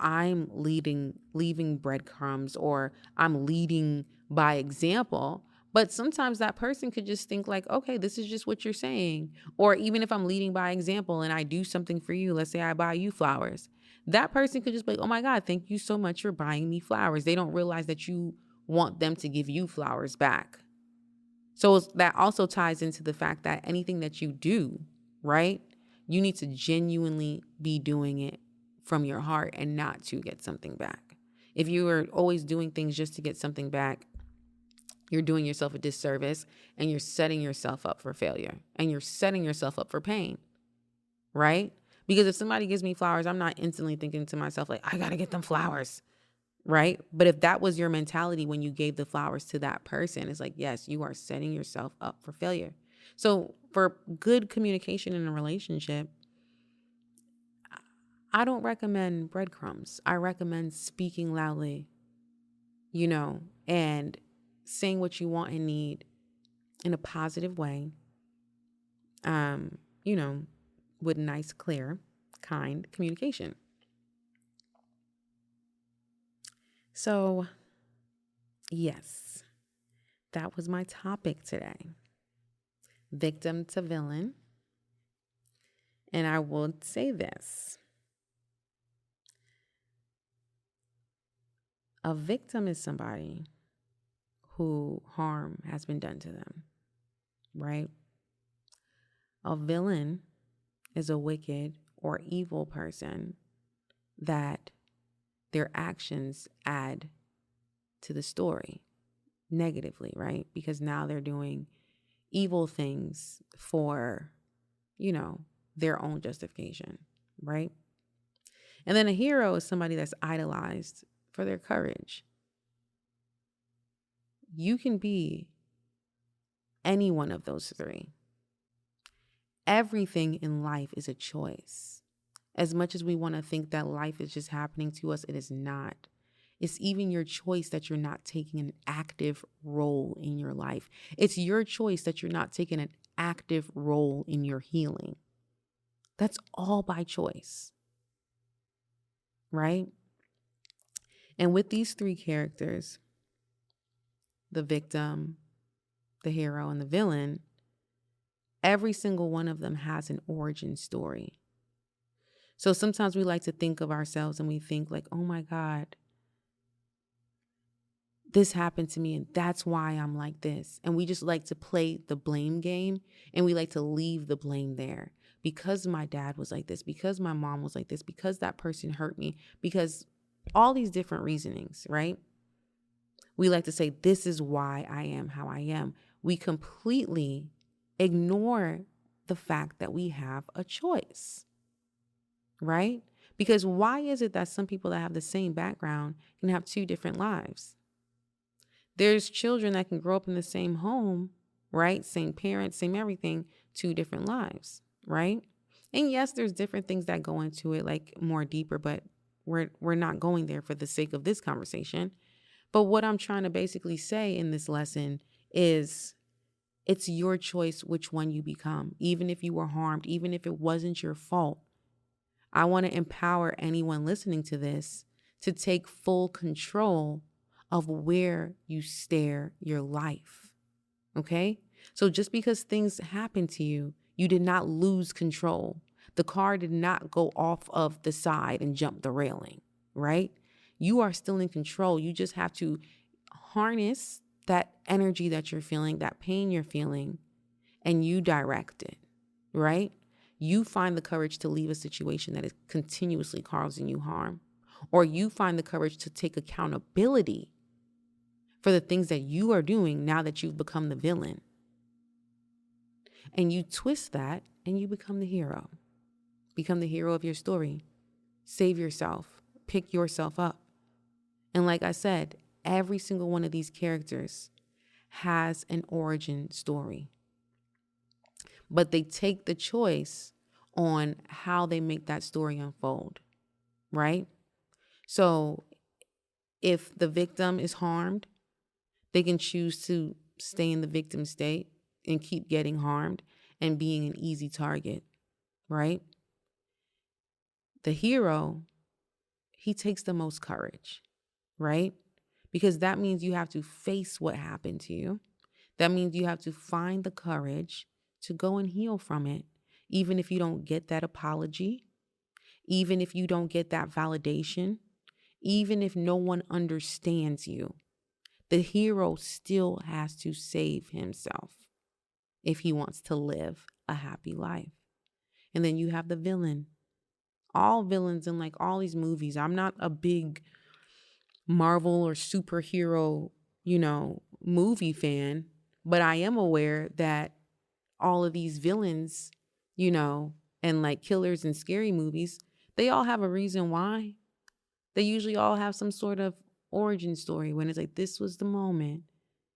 I'm leaving breadcrumbs, or I'm leading by example. But sometimes that person could just think like, okay, this is just what you're saying. Or even if I'm leading by example and I do something for you, let's say I buy you flowers, that person could just be like, oh my God, thank you so much for buying me flowers. They don't realize that you want them to give you flowers back. So that also ties into the fact that anything that you do, right, you need to genuinely be doing it from your heart and not to get something back. If you are always doing things just to get something back, you're doing yourself a disservice, and you're setting yourself up for failure, and you're setting yourself up for pain, right? Because if somebody gives me flowers, I'm not instantly thinking to myself like, I got to get them flowers, right? But if that was your mentality when you gave the flowers to that person, it's like, yes, you are setting yourself up for failure. So for good communication in a relationship, I don't recommend breadcrumbs. I recommend speaking loudly, and saying what you want and need in a positive way, um, you know, with nice, clear, kind communication. So, yes, that was my topic today. Victim to villain. And I will say this. A victim is somebody who harm has been done to them, right? A villain is a wicked or evil person that their actions add to the story negatively, right? Because now they're doing evil things for, their own justification, right? And then a hero is somebody that's idolized for their courage. You can be any one of those three. Everything in life is a choice. As much as we want to think that life is just happening to us, it is not. It's even your choice that you're not taking an active role in your life. It's your choice that you're not taking an active role in your healing. That's all by choice, right? And with these three characters, the victim, the hero, and the villain, every single one of them has an origin story. So sometimes we like to think of ourselves and we think like, oh my God, this happened to me and that's why I'm like this. And we just like to play the blame game, and we like to leave the blame there. Because my dad was like this, because my mom was like this, because that person hurt me, because all these different reasonings, right? We like to say, this is why I am how I am. We completely ignore the fact that we have a choice, right? Because why is it that some people that have the same background can have two different lives? There's children that can grow up in the same home, right? Same parents, same everything, two different lives, right? And yes, there's different things that go into it, like more deeper, but we're not going there for the sake of this conversation. But what I'm trying to basically say in this lesson is it's your choice which one you become, even if you were harmed, even if it wasn't your fault. I want to empower anyone listening to this to take full control of where you steer your life. Okay? So just because things happen to you, you did not lose control. The car did not go off of the side and jump the railing, right? You are still in control. You just have to harness that energy that you're feeling, that pain you're feeling, and you direct it, right? You find the courage to leave a situation that is continuously causing you harm, or you find the courage to take accountability for the things that you are doing now that you've become the villain. And you twist that and you become the hero. Become the hero of your story. Save yourself. Pick yourself up. And like I said, every single one of these characters has an origin story. But they take the choice on how they make that story unfold, right? So if the victim is harmed, they can choose to stay in the victim state and keep getting harmed and being an easy target, right? The hero, he takes the most courage, right? Because that means you have to face what happened to you. That means you have to find the courage to go and heal from it, even if you don't get that apology, even if you don't get that validation, even if no one understands you. The hero still has to save himself if he wants to live a happy life. And then you have the villain. All villains in like all these movies. I'm not a big Marvel or superhero, movie fan, but I am aware that all of these villains, and like killers in scary movies, they all have a reason why. They usually all have some sort of origin story when it's like, this was the moment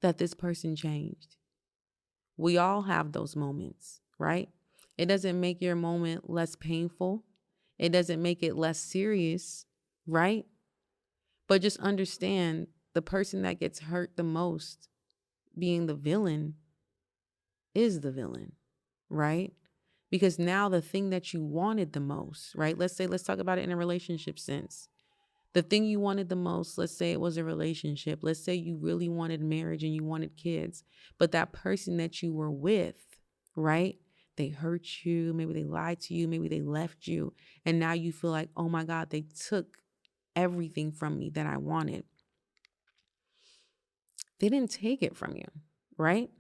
that this person changed. We all have those moments, right? It doesn't make your moment less painful. It doesn't make it less serious, right? But just understand the person that gets hurt the most, being the villain, is the villain, right? Because now the thing that you wanted the most, right? Let's talk about it in a relationship sense. The thing you wanted the most, let's say it was a relationship. Let's say you really wanted marriage and you wanted kids, but that person that you were with, right? They hurt you. Maybe they lied to you. Maybe they left you. And now you feel like, oh my God, they took everything from me that I wanted. They didn't take it from you, right?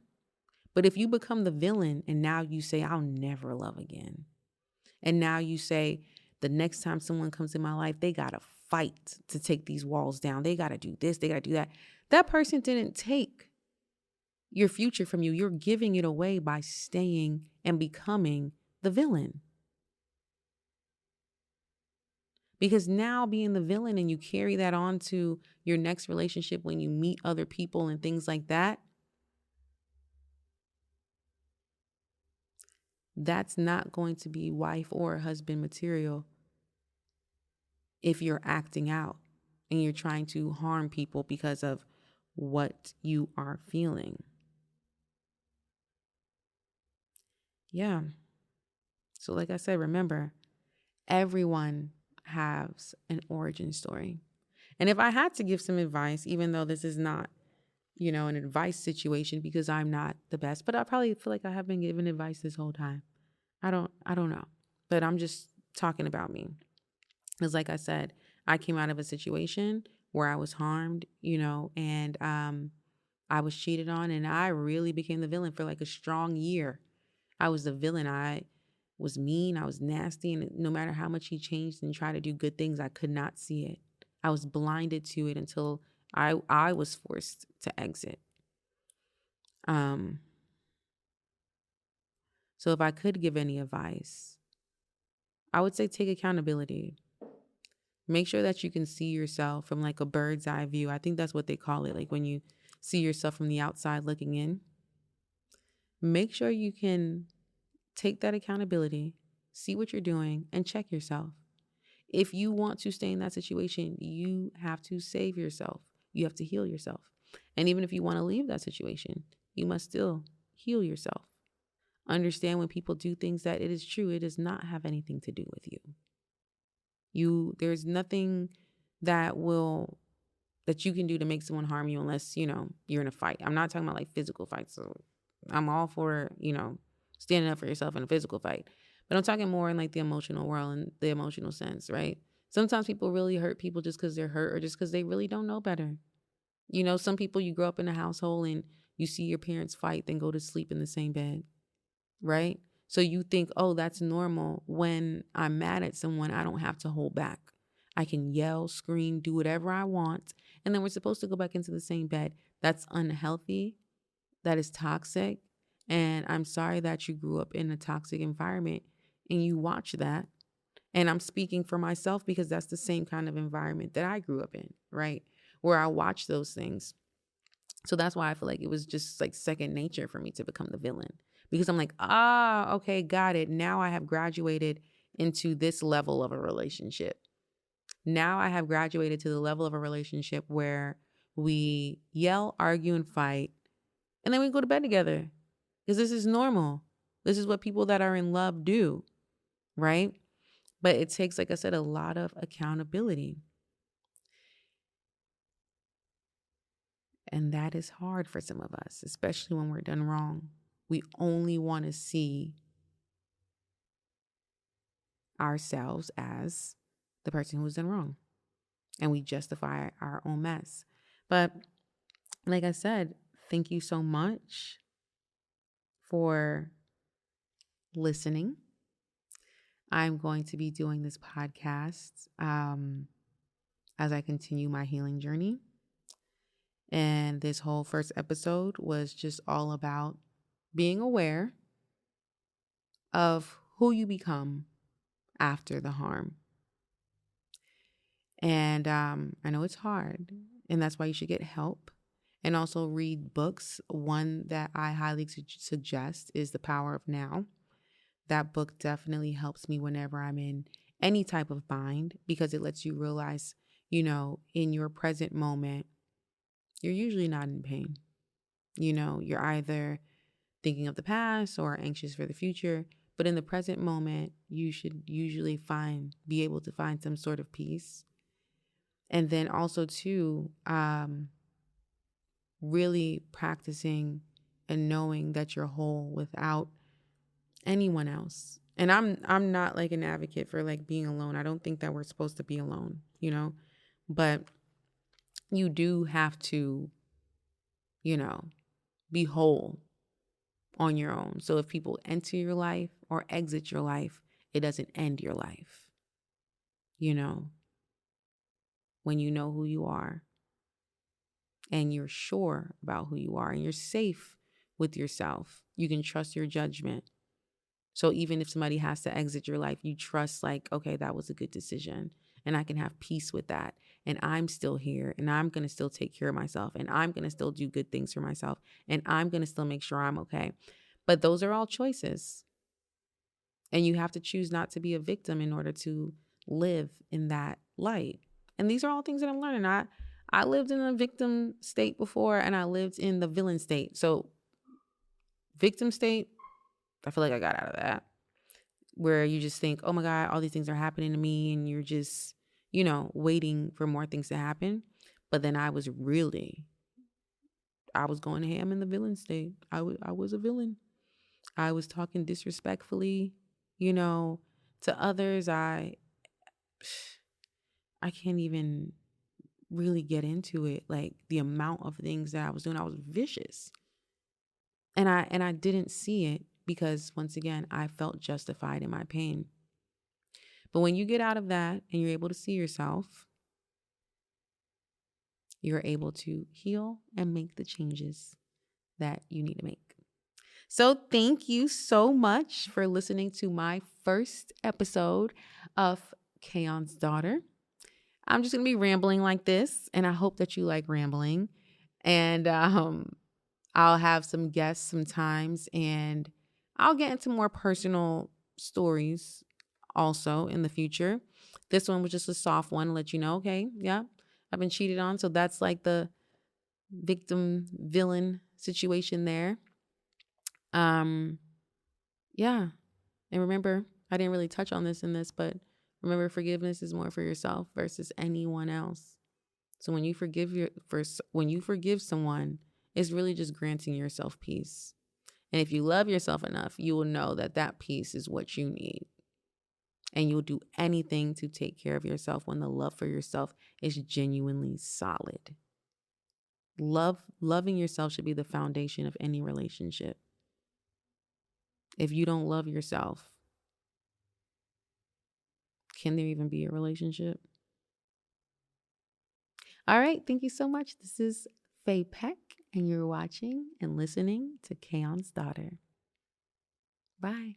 But if you become the villain and now you say, I'll never love again. And now you say, the next time someone comes in my life, they got to fight to take these walls down. They got to do this. They got to do that. That person didn't take your future from you. You're giving it away by staying and becoming the villain. Because now being the villain and you carry that on to your next relationship when you meet other people and things like that, that's not going to be wife or husband material if you're acting out and you're trying to harm people because of what you are feeling. Yeah. So like I said, remember, everyone has an origin story. And if I had to give some advice, even though this is not, an advice situation because I'm not the best, but I probably feel like I have been giving advice this whole time. I don't know, but I'm just talking about me. Because like I said, I came out of a situation where I was harmed, and I was cheated on, and I really became the villain for like a strong year. I was the villain. I was mean. I was nasty. And no matter how much he changed and tried to do good things, I could not see it. I was blinded to it until I was forced to exit. So if I could give any advice, I would say take accountability. Make sure that you can see yourself from like a bird's eye view. I think that's what they call it. Like when you see yourself from the outside looking in. Make sure you can take that accountability, see what you're doing, and check yourself. If you want to stay in that situation, you have to save yourself. You have to heal yourself. And even if you want to leave that situation, you must still heal yourself. Understand when people do things that it is true, it does not have anything to do with you. There's nothing that you can do to make someone harm you unless, you're in a fight. I'm not talking about like physical fights. So I'm all for, standing up for yourself in a physical fight. But I'm talking more in like the emotional world and the emotional sense, right? Sometimes people really hurt people just because they're hurt or just because they really don't know better. Some people, you grow up in a household and you see your parents fight, then go to sleep in the same bed, right? So you think, oh, that's normal. When I'm mad at someone, I don't have to hold back. I can yell, scream, do whatever I want. And then we're supposed to go back into the same bed. That's unhealthy. That is toxic. And I'm sorry that you grew up in a toxic environment and you watch that. And I'm speaking for myself because that's the same kind of environment that I grew up in, right? Where I watched those things. So that's why I feel like it was just like second nature for me to become the villain. Because I'm like, okay, got it. Now I have graduated into this level of a relationship. Now I have graduated to the level of a relationship where we yell, argue, and fight, and then we go to bed together. Because this is normal. This is what people that are in love do, right? But it takes, like I said, a lot of accountability. And that is hard for some of us, especially when we're done wrong. We only want to see ourselves as the person who's done wrong. And we justify our own mess. But like I said, thank you so much for listening. I'm going to be doing this podcast as I continue my healing journey. And this whole first episode was just all about being aware of who you become after the harm. And I know it's hard, and that's why you should get help and also read books. One that I highly suggest is The Power of Now. That book definitely helps me whenever I'm in any type of bind, because it lets you realize, in your present moment, you're usually not in pain. You're either thinking of the past or anxious for the future, but in the present moment, you should usually be able to find some sort of peace. And then also too, really practicing and knowing that you're whole without anyone else. And I'm not like an advocate for like being alone. I don't think that we're supposed to be alone, but you do have to, be whole on your own. So if people enter your life or exit your life, it doesn't end your life. When you know who you are and you're sure about who you are and you're safe with yourself, you can trust your judgment. So even if somebody has to exit your life, you trust like, okay, that was a good decision and I can have peace with that. And I'm still here and I'm going to still take care of myself and I'm going to still do good things for myself and I'm going to still make sure I'm okay. But those are all choices. And you have to choose not to be a victim in order to live in that light. And these are all things that I'm learning. I lived in a victim state before and I lived in the villain state. So victim state, I feel like I got out of that, where you just think, oh my God, all these things are happening to me. And you're just, waiting for more things to happen. But then I was going ham in the villain state. I was a villain. I was talking disrespectfully, to others. I can't even really get into it. Like the amount of things that I was doing, I was vicious. And I didn't see it because once again, I felt justified in my pain. But when you get out of that and you're able to see yourself, you're able to heal and make the changes that you need to make. So thank you so much for listening to my first episode of Kayon's Daughter. I'm just going to be rambling like this, and I hope that you like rambling. And I'll have some guests sometimes, and I'll get into more personal stories also in the future. This one was just a soft one to let you know, okay, yeah, I've been cheated on. So that's like the victim villain situation there. Yeah. And remember, I didn't really touch on this in this, but remember, forgiveness is more for yourself versus anyone else. So when you forgive someone, it's really just granting yourself peace. And if you love yourself enough, you will know that that peace is what you need. And you'll do anything to take care of yourself when the love for yourself is genuinely solid. Loving yourself should be the foundation of any relationship. If you don't love yourself, can there even be a relationship? All right. Thank you so much. This is Faye Peck, and you're watching and listening to Kayon's Daughter. Bye.